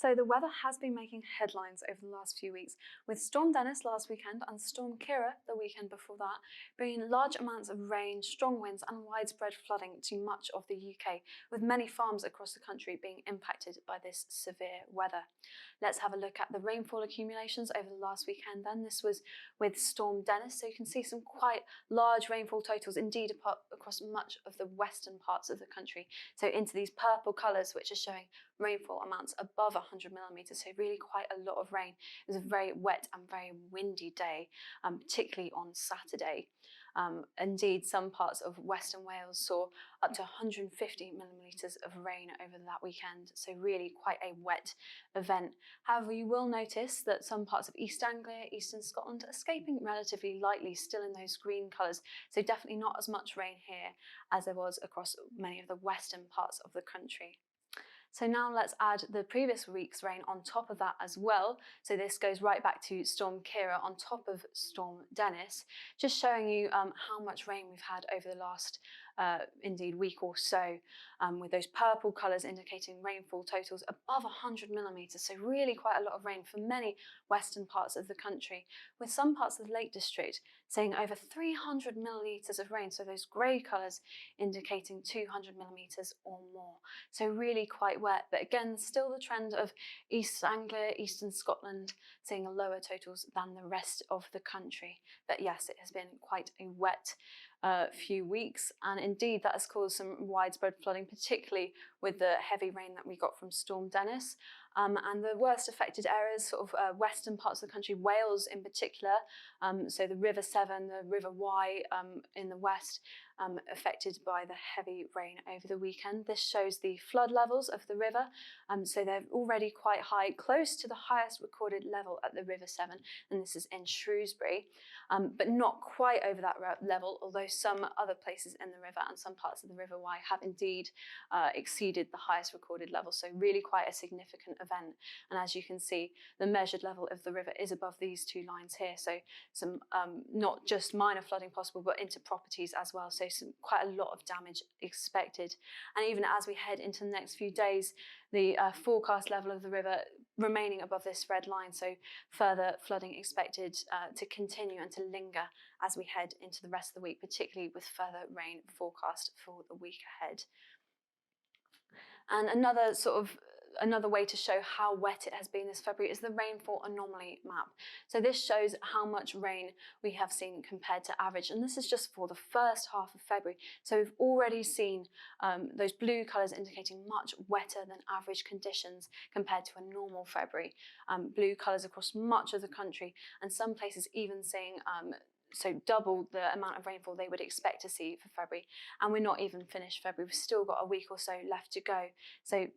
So the weather has been making headlines over the last few weeks, with Storm Dennis last weekend and Storm Kira the weekend before that, bringing large amounts of rain, strong winds and widespread flooding to much of the UK, with many farms across the country being impacted by this severe weather. Let's have a look at the rainfall accumulations over the last weekend then. This was with Storm Dennis, so you can see some quite large rainfall totals indeed across much of the western parts of the country, so into these purple colours which are showing rainfall amounts above 100 millimetres, so really quite a lot of rain. It was a very wet and very windy day, particularly on Saturday. Indeed, some parts of Western Wales saw up to 150 millimetres of rain over that weekend, so really quite a wet event. However, you will notice that some parts of East Anglia, Eastern Scotland are escaping relatively lightly, still in those green colours, so definitely not as much rain here as there was across many of the western parts of the country. So now let's add the previous week's rain on top of that as well. So this goes right back to Storm Kira on top of Storm Dennis, just showing you how much rain we've had over the last indeed week or so, with those purple colours indicating rainfall totals above 100 millimetres, so really quite a lot of rain for many western parts of the country, with some parts of the Lake District seeing over 300 millilitres of rain, so those grey colours indicating 200 millimetres or more, so really quite wet, but again still the trend of East Anglia, Eastern Scotland seeing lower totals than the rest of the country. But yes, it has been quite a wet few weeks, and indeed that has caused some widespread flooding, particularly with the heavy rain that we got from Storm Dennis. And the worst affected areas, sort of western parts of the country, Wales in particular, so the River Severn, the River Wye in the west, affected by the heavy rain over the weekend. This shows the flood levels of the river, so they're already quite high, close to the highest recorded level at the River Severn, and this is in Shrewsbury, but not quite over that level, although some other places in the river and some parts of the River Wye have indeed exceeded the highest recorded level, so really quite a significant event. And as you can see, the measured level of the river is above these two lines here, so some not just minor flooding possible, but into properties as well, so quite a lot of damage expected. And even as we head into the next few days, the forecast level of the river remaining above this red line, so further flooding expected to continue and to linger as we head into the rest of the week, particularly with further rain forecast for the week ahead. And another way to show how wet it has been this February is the rainfall anomaly map. So this shows how much rain we have seen compared to average, and this is just for the first half of February. So we've already seen those blue colours indicating much wetter than average conditions compared to a normal February. Blue colours across much of the country, and some places even seeing so double the amount of rainfall they would expect to see for February. And we're not even finished February, we've still got a week or so left to go. So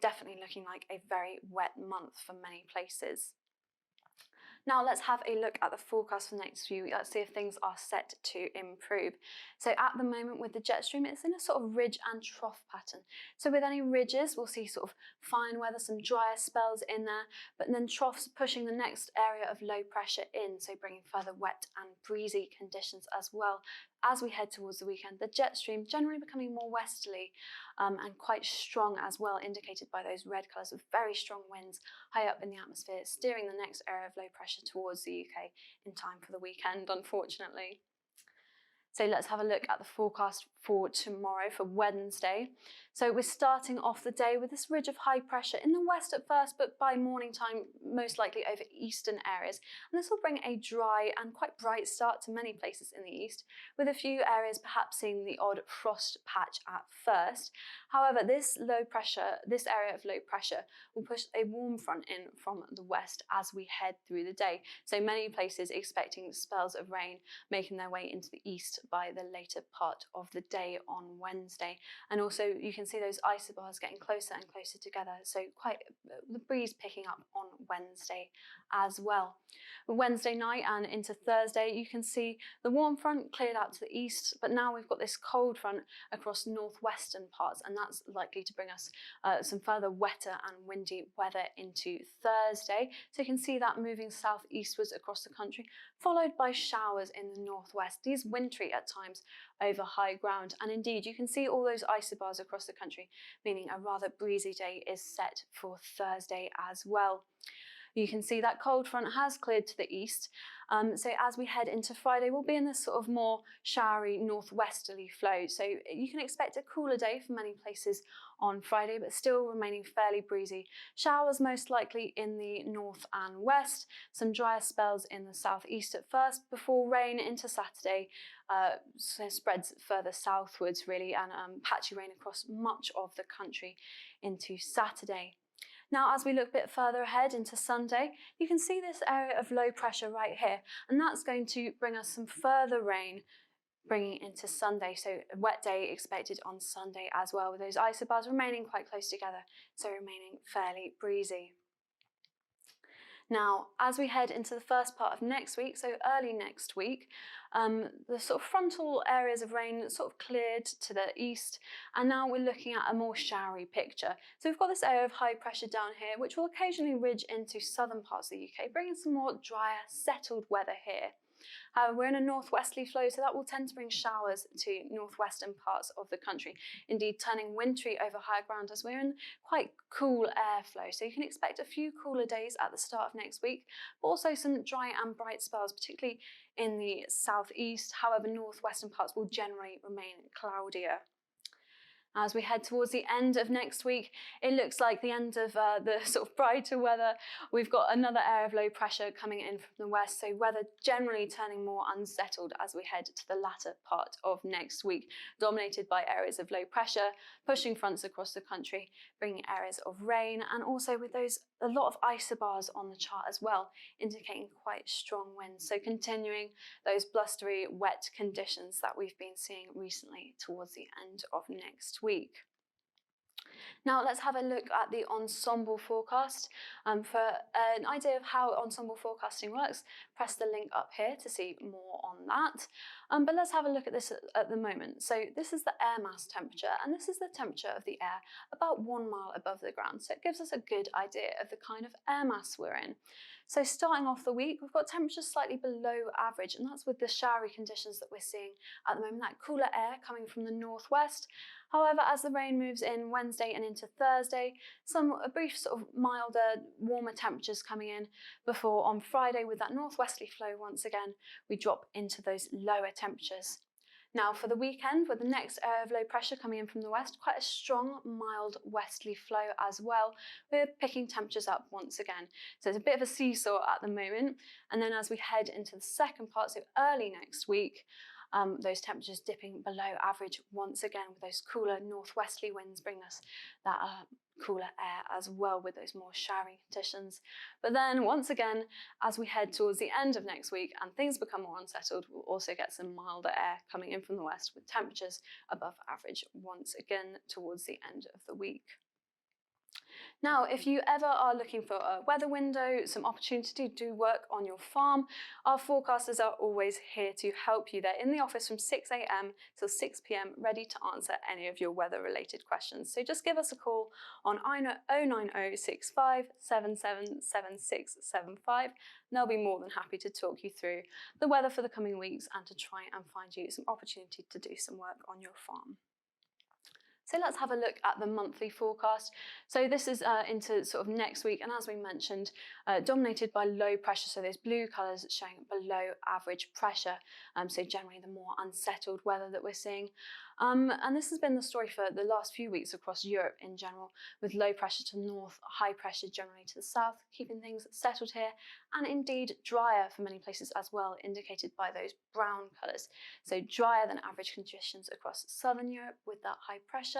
definitely looking like a very wet month for many places. Now let's have a look at the forecast for the next few weeks. Let's see if things are set to improve. So at the moment with the jet stream, it's in a sort of ridge and trough pattern. So with any ridges, we'll see sort of fine weather, some drier spells in there, but then troughs pushing the next area of low pressure in, so bringing further wet and breezy conditions as well. As we head towards the weekend, the jet stream generally becoming more westerly and quite strong as well, indicated by those red colours with very strong winds high up in the atmosphere, steering the next area of low pressure towards the UK in time for the weekend, unfortunately. So let's have a look at the forecast for tomorrow, for Wednesday. So we're starting off the day with this ridge of high pressure in the west at first, but by morning time, most likely over eastern areas. And this will bring a dry and quite bright start to many places in the east, with a few areas perhaps seeing the odd frost patch at first. However, this area of low pressure will push a warm front in from the west as we head through the day. So many places expecting spells of rain making their way into the east by the later part of the day on Wednesday. And also you can see those isobars getting closer and closer together, so quite the breeze picking up on Wednesday as well. Wednesday night and into Thursday, you can see the warm front cleared out to the east, but now we've got this cold front across northwestern parts, and that's likely to bring us some further wetter and windy weather into Thursday. So you can see that moving southeastwards across the country, followed by showers in the northwest. These wintry thunderstorm-like at times over high ground. And indeed, you can see all those isobars across the country, meaning a rather breezy day is set for Thursday as well. You can see that cold front has cleared to the east. So as we head into Friday, we'll be in this sort of more showery northwesterly flow. So you can expect a cooler day for many places on Friday, but still remaining fairly breezy. Showers most likely in the north and west, some drier spells in the southeast at first, before rain into Saturday so spreads further southwards really, and patchy rain across much of the country into Saturday. Now, as we look a bit further ahead into Sunday, you can see this area of low pressure right here, and that's going to bring us some further rain bringing it into Sunday. So a wet day expected on Sunday as well, with those isobars remaining quite close together, so remaining fairly breezy. Now, as we head into the first part of next week, so early next week, the sort of frontal areas of rain sort of cleared to the east, and now we're looking at a more showery picture. So we've got this area of high pressure down here, which will occasionally ridge into southern parts of the UK, bringing some more drier, settled weather here. We're in a northwesterly flow, so that will tend to bring showers to northwestern parts of the country, indeed turning wintry over higher ground as we're in quite cool airflow. So you can expect a few cooler days at the start of next week, but also some dry and bright spells, particularly in the southeast. However, northwestern parts will generally remain cloudier. As we head towards the end of next week, it looks like the end of the sort of brighter weather. We've got another area of low pressure coming in from the west, so weather generally turning more unsettled as we head to the latter part of next week, dominated by areas of low pressure, pushing fronts across the country, bringing areas of rain, and also with those a lot of isobars on the chart as well, indicating quite strong winds. So continuing those blustery, wet conditions that we've been seeing recently towards the end of next week. Now let's have a look at the Ensemble Forecast. For an idea of how Ensemble Forecasting works, press the link up here to see more on that. But let's have a look at this at the moment. So this is the air mass temperature, and this is the temperature of the air about 1 mile above the ground. So it gives us a good idea of the kind of air mass we're in. So starting off the week, we've got temperatures slightly below average, and that's with the showery conditions that we're seeing at the moment, that cooler air coming from the northwest. However, as the rain moves in Wednesday and into Thursday, a brief sort of milder, warmer temperatures coming in before on Friday with that northwesterly flow once again, we drop into those lower temperatures. Now for the weekend, with the next area of low pressure coming in from the west, quite a strong, mild westerly flow as well, we're picking temperatures up once again. So it's a bit of a seesaw at the moment. And then as we head into the second part, so early next week, those temperatures dipping below average once again, with those cooler northwesterly winds bringing us that cooler air as well, with those more showery conditions. But then once again, as we head towards the end of next week and things become more unsettled, we'll also get some milder air coming in from the west, with temperatures above average once again towards the end of the week. Now, if you ever are looking for a weather window, some opportunity to do work on your farm, our forecasters are always here to help you. They're in the office from 6 a.m. till 6 p.m, ready to answer any of your weather-related questions. So just give us a call on 09065 777675. They'll be more than happy to talk you through the weather for the coming weeks and to try and find you some opportunity to do some work on your farm. So let's have a look at the monthly forecast. So this is into sort of next week, and as we mentioned, dominated by low pressure, so those blue colours showing below average pressure, so generally the more unsettled weather that we're seeing. And this has been the story for the last few weeks across Europe in general, with low pressure to the north, high pressure generally to the south, keeping things settled here, and indeed drier for many places as well, indicated by those brown colours. So drier than average conditions across southern Europe with that high pressure.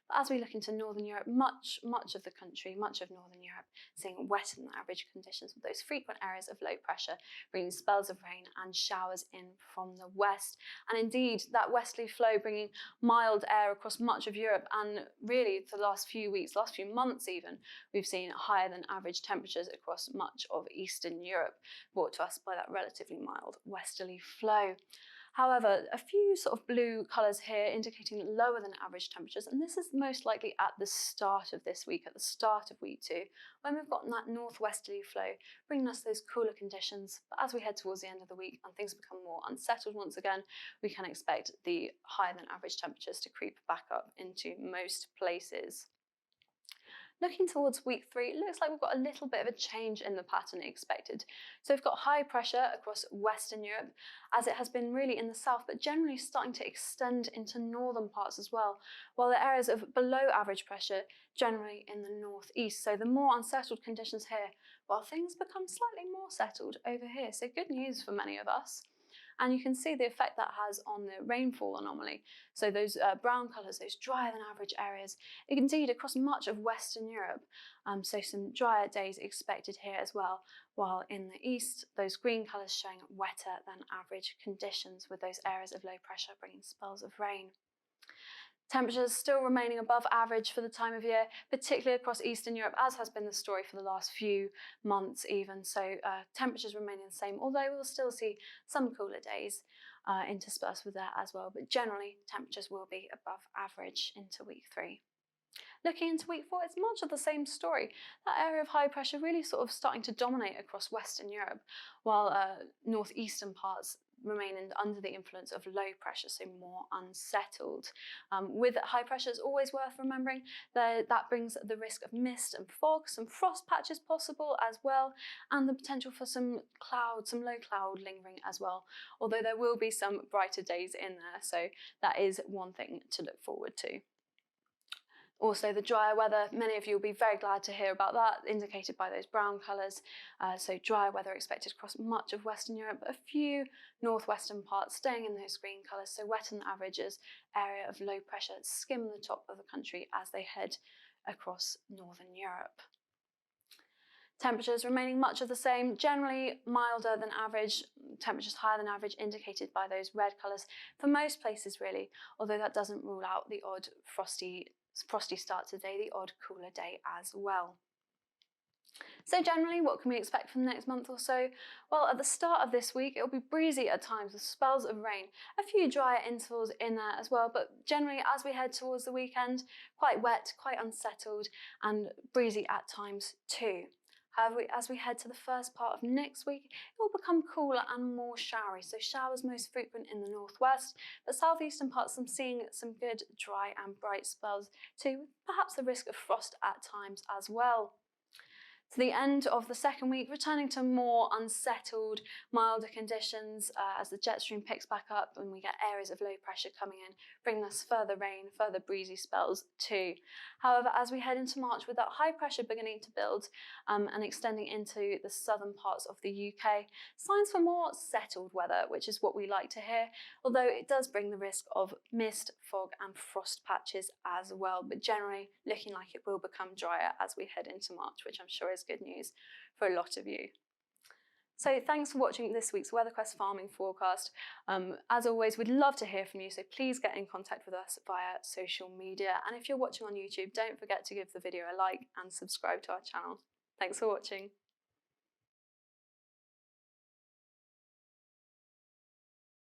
But as we look into northern Europe, much of the country, much of northern Europe, seeing wetter than average conditions with those frequent areas of low pressure, bringing spells of rain and showers in from the west. And indeed, that westerly flow bringing mild air across much of Europe, and really for the last few weeks, last few months even, we've seen higher than average temperatures across much of Eastern Europe, brought to us by that relatively mild westerly flow. However, a few sort of blue colours here indicating lower than average temperatures, and this is most likely at the start of this week, at the start of week 2, when we've got that northwesterly flow bringing us those cooler conditions. But as we head towards the end of the week and things become more unsettled once again, we can expect the higher than average temperatures to creep back up into most places. Looking towards week 3, it looks like we've got a little bit of a change in the pattern expected. So we've got high pressure across Western Europe, as it has been really in the south, but generally starting to extend into northern parts as well, while the areas of below average pressure generally in the northeast. So the more unsettled conditions here, while things become slightly more settled over here. So good news for many of us. And you can see the effect that has on the rainfall anomaly. So those brown colours, those drier than average areas, indeed across much of Western Europe. So some drier days expected here as well, while in the east, those green colours showing wetter than average conditions with those areas of low pressure bringing spells of rain. Temperatures still remaining above average for the time of year, particularly across Eastern Europe, as has been the story for the last few months even. So temperatures remaining the same, although we'll still see some cooler days interspersed with that as well. But generally, temperatures will be above average into week 3. Looking into week 4, it's much of the same story. That area of high pressure really sort of starting to dominate across Western Europe, while northeastern parts remain under the influence of low pressure, so more unsettled. With high pressure, it's always worth remembering that brings the risk of mist and fog, some frost patches possible as well, and the potential for some cloud, some low cloud lingering as well, although there will be some brighter days in there, so that is one thing to look forward to. Also, the drier weather, many of you will be very glad to hear about that, indicated by those brown colours. So drier weather expected across much of Western Europe, but a few northwestern parts staying in those green colours, so wetter than averages, area of low pressure skim the top of the country as they head across Northern Europe. Temperatures remaining much of the same, generally milder than average, temperatures higher than average indicated by those red colours for most places really, although that doesn't rule out the odd frosty start to the day, the odd cooler day as well. So generally, what can we expect for the next month or so? Well, at the start of this week, it'll be breezy at times with spells of rain, a few drier intervals in there as well, but generally as we head towards the weekend, quite wet, quite unsettled, and breezy at times too. However, as we head to the first part of next week, it will become cooler and more showery. So showers most frequent in the northwest, but southeastern parts I'm seeing some good dry and bright spells too, with perhaps the risk of frost at times as well. To the end of the second week, returning to more unsettled, milder conditions as the jet stream picks back up and we get areas of low pressure coming in, bringing us further rain, further breezy spells too. However, as we head into March with that high pressure beginning to build and extending into the southern parts of the UK, signs for more settled weather, which is what we like to hear, although it does bring the risk of mist, fog and frost patches as well, but generally looking like it will become drier as we head into March, which I'm sure is good news for a lot of you. So thanks for watching this week's Weatherquest farming forecast. As always, we'd love to hear from you, so please get in contact with us via social media. And if you're watching on YouTube, don't forget to give the video a like and subscribe to our channel. Thanks for watching.